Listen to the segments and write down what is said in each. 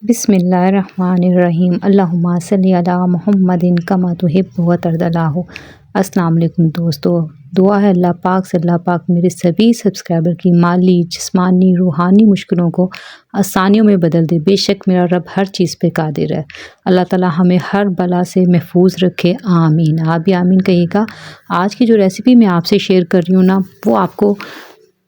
बिस्मिल्लाहिर्रहमानिर्रहीम अल्लाहुम्मा सल्ली अला मुहम्मदिन कमा तुहिब्बु व तर्दल्लाहु। अस्सलाम वालेकुम दोस्तों, दुआ है अल्लाह पाक से अल्लाह पाक मेरे सभी सब्सक्राइबर की माली, जिस्मानी, रूहानी मुश्किलों को आसानियों में बदल दे। बेशक मेरा रब हर चीज़ पे कादिर है। अल्लाह ताला हमें हर बला से महफूज रखे, आमीन। आप भी आमीन कहिएगा। आज की जो रेसिपी मैं आपसे शेयर कर रही हूँ ना, वो आपको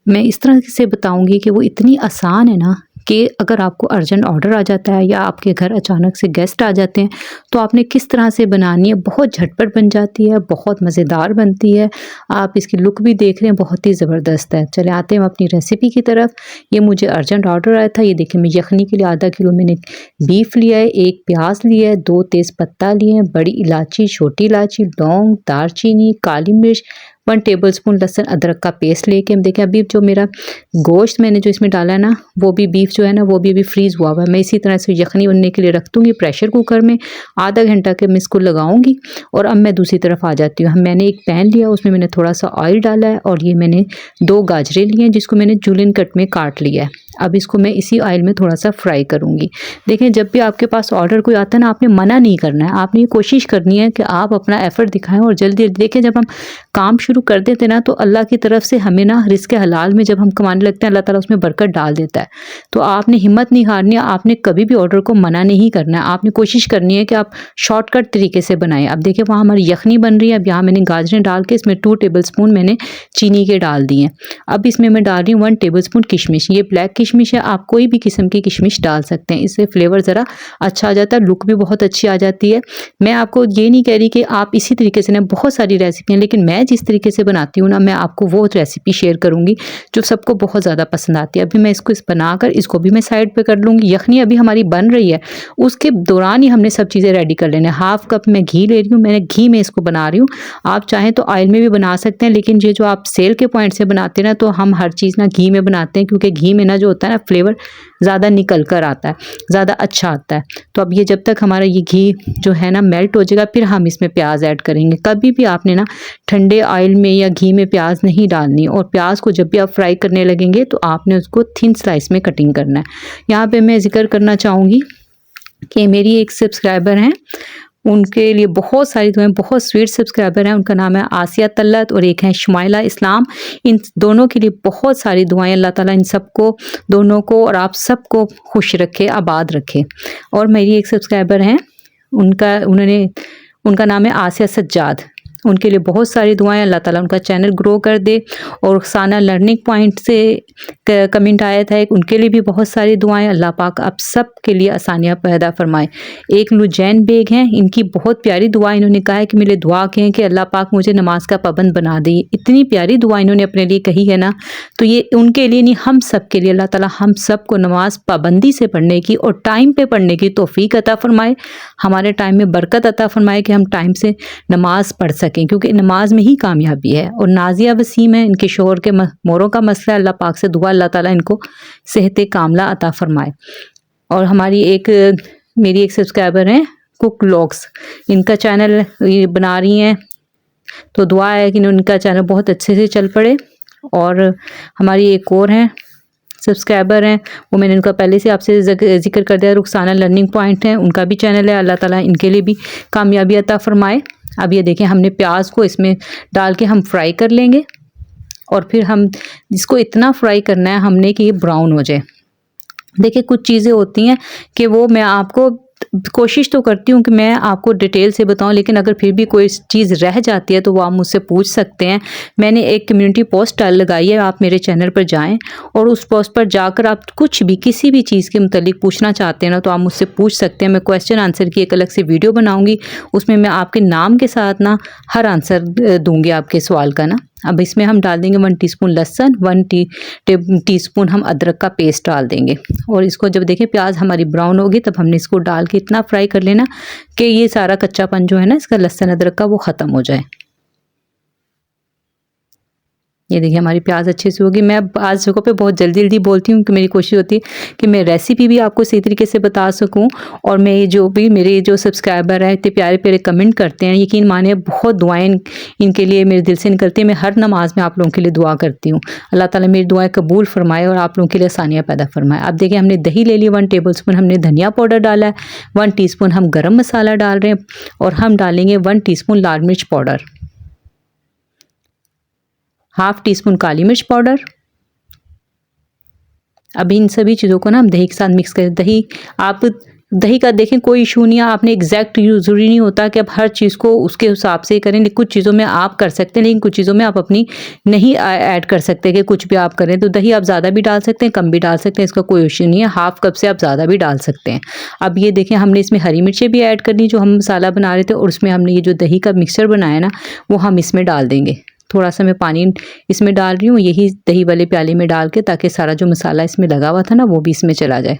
मैं इस तरह से बताऊंगी कि वो इतनी आसान है ना कि अगर आपको अर्जेंट ऑर्डर आ जाता है या आपके घर अचानक से गेस्ट आ जाते हैं तो आपने किस तरह से बनानी है। बहुत झटपट बन जाती है, बहुत मज़ेदार बनती है। आप इसकी लुक भी देख रहे हैं, बहुत ही ज़बरदस्त है। चले आते हैं हम अपनी रेसिपी की तरफ। ये मुझे अर्जेंट ऑर्डर आया था। ये देखिए, मैं यखनी के लिए आधा किलो मैंने बीफ लिया है, एक प्याज लिया है, 2 तेज़ पत्ता लिए हैं, बड़ी इलायची, छोटी इलायची, लौंग, दालचीनी, काली मिर्च, 1 टेबलस्पून लहसुन अदरक का पेस्ट लेके हम देखें। अभी जो मेरा गोश्त मैंने जो इसमें डाला है ना, वो भी बीफ जो है ना, वो भी अभी फ्रीज़ हुआ हुआ है। मैं इसी तरह से यखनी बनने के लिए रख दूँगी प्रेशर कुकर में। आधा घंटा के मैं इसको लगाऊंगी और अब मैं दूसरी तरफ आ जाती हूँ। मैंने एक पैन लिया, उसमें मैंने थोड़ा सा ऑयल डाला है और ये मैंने 2 गाजरें लिए हैं जिसको मैंने जूलियन कट में काट लिया है। अब इसको मैं इसी ऑयल में थोड़ा सा फ्राई करूँगी। देखें, जब भी आपके पास ऑर्डर कोई आता है ना, आपने मना नहीं करना है। आपने ये कोशिश करनी है कि आप अपना एफर्ट दिखाएं और जल्दी देखें। जब हम काम शुरू कर देते ना, तो अल्लाह की तरफ से हमें ना रिज़्क़ हलाल में जब हम कमाने लगते हैं, अल्लाह ताला उसमें बरकत डाल देता है। तो आपने हिम्मत नहीं हारनी है। आपने कभी भी ऑर्डर को मना नहीं करना है। आपने कोशिश करनी है कि आप शॉर्टकट तरीके से बनाएं। अब देखिए, वहाँ हमारी यखनी बन रही है। अब यहाँ मैंने गाजरें डाल के इसमें 2 टेबलस्पून मैंने चीनी के डाल दिए। अब इसमें मैं डाल रही हूँ 1 टेबलस्पून किशमिश। ये ब्लैक किशमिश है, आप कोई भी किस्म की किशमिश डाल सकते हैं। इससे फ्लेवर ज़रा अच्छा आ जाता है, लुक भी बहुत अच्छी आ जाती है। मैं आपको ये नहीं कह रही कि आप इसी तरीके से ना, बहुत सारी रेसिपी हैं, लेकिन मैं जिस तरीके से बनाती हूँ ना, मैं आपको वो रेसिपी शेयर करूँगी जो सबको बहुत ज़्यादा पसंद आती है। अभी मैं इसको बनाकर इसको भी मैं साइड पे कर लूँगी। यखनी अभी हमारी बन रही है, उसके दौरान ही हमने सब चीज़ें रेडी कर लेना है। हाफ कप मैं घी ले रही हूँ, मैंने घी में इसको बना रही हूँ। आप चाहें तो ऑयल में भी बना सकते हैं, लेकिन ये जो आप सेल के पॉइंट से बनाते हैं ना, तो हम हर चीज़ ना घी में बनाते हैं, क्योंकि घी में ना जो होता है ना, फ्लेवर ज़्यादा निकल कर आता है, ज़्यादा अच्छा आता है। तो अब ये जब तक हमारा ये घी जो है ना मेल्ट हो जाएगा, फिर हम इसमें प्याज ऐड करेंगे। कभी भी आपने ना ठंडे ऑयल में या घी में प्याज नहीं डालनी। और प्याज को जब भी आप फ्राई करने लगेंगे तो आपने उसको थिन स्लाइस में कटिंग करना है। यहाँ पे मैं जिक्र करना चाहूँगी कि मेरी एक सब्सक्राइबर हैं, उनके लिए बहुत सारी दुआएं, बहुत स्वीट सब्सक्राइबर हैं। उनका नाम है आसिया तल्लत और एक है शुमाइला इस्लाम। इन दोनों के लिए बहुत सारी दुआएं। अल्लाह ताला इन सबको, दोनों को और आप सबको खुश रखे, आबाद रखे। और मेरी एक सब्सक्राइबर हैं, उनका नाम है आसिया सज्जाद। उनके लिए बहुत सारी दुआएं। अल्लाह ताला उनका चैनल ग्रो कर दे। और साना लर्निंग पॉइंट से कमेंट आया था, उनके लिए भी बहुत सारी दुआएं। अल्लाह पाक आप सब के लिए आसानियां पैदा फरमाए। एक लुजैन बेग हैं, इनकी बहुत प्यारी दुआ। इन्होंने कहा है कि मेरे दुआ कहें कि अल्लाह पाक मुझे नमाज का पाबंद बना दे। इतनी प्यारी दुआ इन्होंने अपने लिए कही है ना, तो ये उनके लिए नहीं, हम सब के लिए अल्लाह ताला हम सब को नमाज पाबंदी से पढ़ने की और टाइम पे पढ़ने की तौफीक अता फरमाए। हमारे टाइम में बरकत अता फरमाए कि हम टाइम से नमाज पढ़ सकें, क्योंकि नमाज में ही कामयाबी है। और नाजिया वसीम है, इनके शोहर के मोरों का मसला। अल्लाह पाक से दुआ, अल्लाह ताला इनको सेहत कामला अता फरमाए। और मेरी एक सब्सक्राइबर हैं कुक व्लॉग्स, इनका चैनल ये बना रही हैं, तो दुआ है कि उनका चैनल बहुत अच्छे से चल पड़े। और हमारी एक और हैं सब्सक्राइबर हैं, वो मैंने उनका पहले से आपसे जिक्र कर दिया, रुखसाना लर्निंग पॉइंट है, उनका भी चैनल है। अल्लाह ताला इनके लिए भी कामयाबी अता फरमाए। अब ये देखें, हमने प्याज को इसमें डाल के हम फ्राई कर लेंगे। और फिर हम इसको इतना फ्राई करना है हमने कि ये ब्राउन हो जाए। देखिए, कुछ चीज़ें होती हैं कि वो मैं आपको कोशिश तो करती हूँ कि मैं आपको डिटेल से बताऊँ, लेकिन अगर फिर भी कोई चीज़ रह जाती है तो वो आप मुझसे पूछ सकते हैं। मैंने एक कम्युनिटी पोस्ट लगाई है, आप मेरे चैनल पर जाएं और उस पोस्ट पर जाकर आप कुछ भी किसी भी चीज़ के मुतालिक पूछना चाहते हैं ना, तो आप मुझसे पूछ सकते हैं। मैं क्वेश्चन आंसर की एक अलग से वीडियो बनाऊँगी, उसमें मैं आपके नाम के साथ ना हर आंसर दूँगी आपके सवाल का ना। अब इसमें हम डाल देंगे 1 टीस्पून लहसुन, 1 टीस्पून हम अदरक का पेस्ट डाल देंगे। और इसको जब देखें प्याज हमारी ब्राउन होगी, तब हमने इसको डाल के इतना फ्राई कर लेना कि ये सारा कच्चापन जो है ना इसका लहसुन अदरक का, वो ख़त्म हो जाए। ये देखिए हमारी प्याज अच्छे से होगी। मैं आज जगह पे बहुत जल्दी जल्दी बोलती हूँ कि मेरी कोशिश होती है कि मैं रेसिपी भी आपको सही तरीके से बता सकूँ। और मैं ये जो भी मेरे जो सब्सक्राइबर हैं इतने प्यारे प्यारे कमेंट करते हैं, यकीन मानिए बहुत दुआएं इनके लिए मेरे दिल से निकलती है। मैं हर नमाज में आप लोगों के लिए दुआ करती हूँ, अल्लाह ताला मेरी दुआएं कबूल फरमाए और आप लोगों के लिए आसानियाँ पैदा फरमाए। अब देखिए हमने दही ले ली, 1 टेबल स्पून हमने धनिया पाउडर डाला है, 1 टीस्पून हम गरम मसाला डाल रहे हैं और हम डालेंगे 1 टीस्पून लाल मिर्च पाउडर, 1/2 टीस्पून काली मिर्च पाउडर। अब इन सभी चीज़ों को ना हम दही के साथ मिक्स करें। दही का देखें कोई इशू नहीं है, आपने एग्जैक्ट ज़रूरी नहीं होता कि आप हर चीज़ को उसके हिसाब से करें। कुछ चीज़ों में आप कर सकते हैं लेकिन कुछ चीज़ों में आप अपनी नहीं ऐड कर सकते कि कुछ भी आप करें। तो दही आप ज़्यादा भी डाल सकते हैं, कम भी डाल सकते हैं, इसका कोई इशू नहीं है। 1/2 कप से आप ज़्यादा भी डाल सकते हैं। अब ये देखें हमने इसमें हरी मिर्चें भी ऐड करनी जो हम मसाला बना रहे थे, और उसमें हमने ये जो दही का मिक्सचर बनाया ना वो हम इसमें डाल देंगे। थोड़ा सा मैं पानी इसमें डाल रही हूँ, यही दही वाले प्याले में डाल के, ताकि सारा जो मसाला इसमें लगा हुआ था ना वो भी इसमें चला जाए।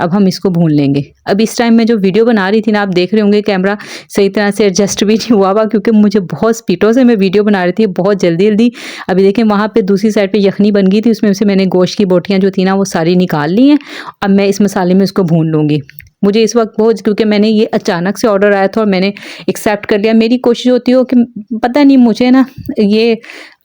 अब हम इसको भून लेंगे। अब इस टाइम मैं जो वीडियो बना रही थी ना, आप देख रहे होंगे कैमरा सही तरह से एडजस्ट भी नहीं हुआ क्योंकि मुझे बहुत स्पीडों से मैं वीडियो बना रही थी, बहुत जल्दी जल्दी। अभी देखें वहाँ पे दूसरी साइड पे यखनी बन गई थी, उसमें से मैंने गोश्त की बोटियाँ जो थी ना वो सारी निकाल ली हैं। अब मैं इस मसाले में इसको भून लूँगी। मुझे इस वक्त बहुत, क्योंकि मैंने ये अचानक से ऑर्डर आया था और मैंने एक्सेप्ट कर लिया। मेरी कोशिश होती हो कि पता नहीं मुझे ना, ये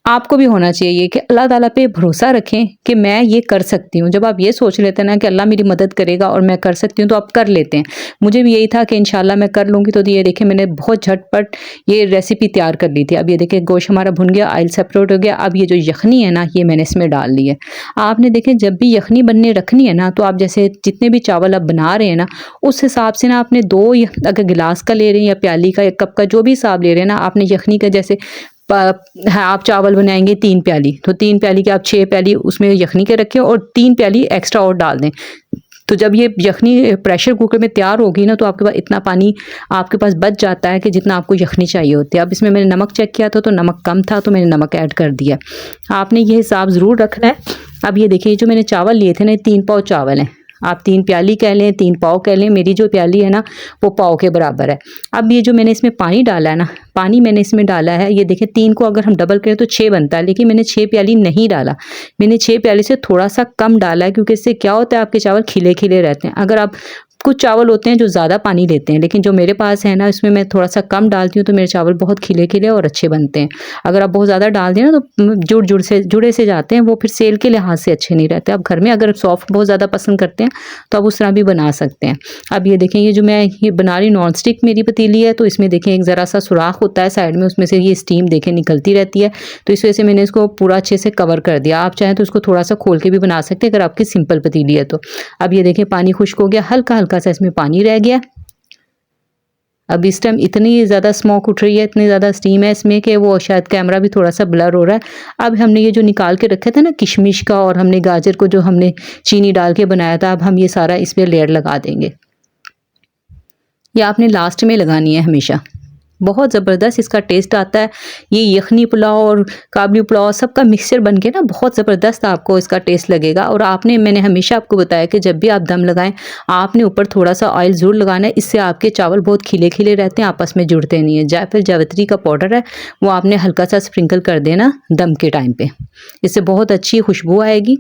आपको भी होना चाहिए कि अल्लाह ताला पे भरोसा रखें कि मैं ये कर सकती हूँ। जब आप ये सोच लेते हैं ना कि अल्लाह मेरी मदद करेगा और मैं कर सकती हूँ, तो आप कर लेते हैं। मुझे भी यही था कि इंशाल्लाह मैं कर लूँगी। तो ये देखें मैंने बहुत झटपट ये रेसिपी तैयार कर ली थी। अब ये देखें गोश्त हमारा भुन गया, ऑयल सेपरेट हो गया। अब ये जो यखनी है ना ये मैंने इसमें डाल ली है। आपने देखें जब भी यखनी बनने रखनी है ना, तो आप जैसे जितने भी चावल आप बना रहे हैं ना उस हिसाब से ना आपने 2 अगर गिलास का ले रहे हैं या प्याली का या कप का जो भी हिसाब ले रहे हैं ना, आपने यखनी का जैसे आप चावल बनाएंगे 3 प्याली, तो 3 प्याली के आप 6 प्याली उसमें यखनी के रखें और 3 प्याली एक्स्ट्रा और डाल दें। तो जब ये यखनी प्रेशर कुकर में तैयार होगी ना, तो आपके पास इतना पानी आपके पास बच जाता है कि जितना आपको यखनी चाहिए होती है। अब इसमें मैंने नमक चेक किया था तो नमक कम था, तो मैंने नमक ऐड कर दिया। आपने ये हिसाब ज़रूर रखना है। अब ये देखिए जो मैंने चावल लिए थे ना, 3 पाव चावल हैं। आप 3 प्याली कह लें, 3 पाव कह लें, मेरी जो प्याली है ना वो पाव के बराबर है। अब ये जो मैंने इसमें पानी डाला है ना, पानी मैंने इसमें डाला है, ये देखें 3 को अगर हम डबल करें तो 6 बनता है, लेकिन मैंने 6 प्याली नहीं डाला। मैंने 6 प्याली से थोड़ा सा कम डाला है, क्योंकि इससे क्या होता है आपके चावल खिले खिले रहते हैं। अगर आप कुछ चावल होते हैं जो ज़्यादा पानी लेते हैं, लेकिन जो मेरे पास है ना इसमें मैं थोड़ा सा कम डालती हूँ, तो मेरे चावल बहुत खिले खिले और अच्छे बनते हैं। अगर आप बहुत ज़्यादा डाल दें ना तो जुड़े से जाते हैं, वो फिर सेल के लिहाज से अच्छे नहीं रहते। आप घर में अगर सॉफ्ट बहुत ज़्यादा पसंद करते हैं तो आप उस तरह भी बना सकते हैं। अब ये देखें ये जो मैं ये बना रही नॉन स्टिक मेरी पतीली है, तो इसमें देखें एक ज़रा सा सुराख होता है साइड में, उसमें से ये स्टीम देखें निकलती रहती है। तो इस वजह से मैंने इसको पूरा अच्छे से कवर कर दिया। आप चाहें तो इसको थोड़ा सा खोल के भी बना सकते हैं अगर आपकी सिंपल पतीली है तो। अब ये देखें पानी खुश्क हो गया, हल्का हल्का सा इसमें पानी रह गया। अब इस टाइम इतनी ज़्यादा स्मोक उठ रही है, इतनी ज़्यादा स्टीम है इसमें कि वो शायद कैमरा भी थोड़ा सा ब्लर हो रहा है। अब हमने ये जो निकाल के रखा था ना किशमिश का, और हमने गाजर को जो हमने चीनी डाल के बनाया था, अब हम ये सारा इस पर लेयर लगा देंगे। ये आपने लास्ट में लगानी है हमेशा। बहुत ज़बरदस्त इसका टेस्ट आता है। ये यखनी पुलाव और काबली पुलाव सबका मिक्सचर बन के ना बहुत ज़बरदस्त आपको इसका टेस्ट लगेगा। और मैंने हमेशा आपको बताया कि जब भी आप दम लगाएं आपने ऊपर थोड़ा सा ऑयल ज़रूर लगाना है, इससे आपके चावल बहुत खिले खिले रहते हैं, आपस में जुड़ते नहीं है। जायफल जावित्री का पाउडर है वो आपने हल्का सा स्प्रिंकल कर देना दम के टाइम पर, इससे बहुत अच्छी खुशबू आएगी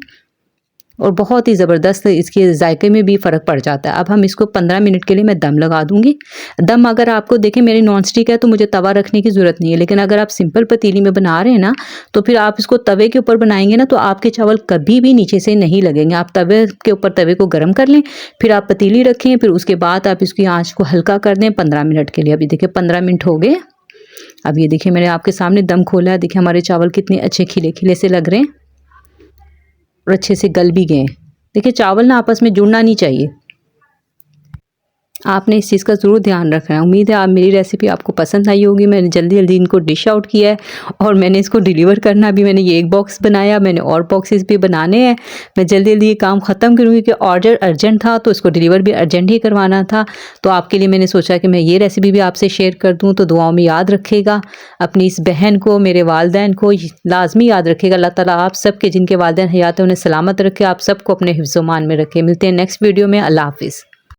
और बहुत ही ज़बरदस्त इसके जायके में भी फ़र्क पड़ जाता है। अब हम इसको 15 मिनट के लिए मैं दम लगा दूंगी। दम अगर आपको देखें मेरी नॉन स्टिक है तो मुझे तवा रखने की ज़रूरत नहीं है, लेकिन अगर आप सिंपल पतीली में बना रहे हैं ना तो फिर आप इसको तवे के ऊपर बनाएंगे ना तो आपके चावल कभी भी नीचे से नहीं लगेंगे। आप तवे के ऊपर तवे को गर्म कर लें, फिर आप पतीली रखें, फिर उसके बाद आप इसकी आँच को हल्का कर दें 15 मिनट के लिए। अभी देखिए 15 मिनट हो गए। अब ये देखिए मैंने आपके सामने दम खोला है, देखिए हमारे चावल कितने अच्छे खिले खिले से लग रहे हैं और अच्छे से गल भी गए। देखिए चावल ना आपस में जुड़ना नहीं चाहिए, आपने इस चीज़ का ज़रूर ध्यान रखना है। उम्मीद है आप मेरी रेसिपी आपको पसंद आई होगी। मैंने जल्दी जल्दी इनको डिश आउट किया है और मैंने इसको डिलीवर करना भी, मैंने ये एक बॉक्स बनाया, मैंने और बॉक्सेस भी बनाने हैं। मैं जल्दी जल्दी ये काम ख़त्म करूँगी कि ऑर्डर अर्जेंट था तो इसको डिलीवर भी अर्जेंट ही करवाना था। तो आपके लिए मैंने सोचा कि मैं ये रेसिपी भी आपसे शेयर कर दूँ। तो दुआओं में याद रखेगा अपनी इस बहन को, मेरे वालिदैन को लाजमी याद रखेगा। अल्लाह ताला आप सब के जिनके वालिदैन हयात है उन्हें सलामत रखे, आप सबको अपने हिफ्ज़-ओ-मान में रखे। मिलते हैं नेक्स्ट वीडियो में। अल्लाह हाफिज़।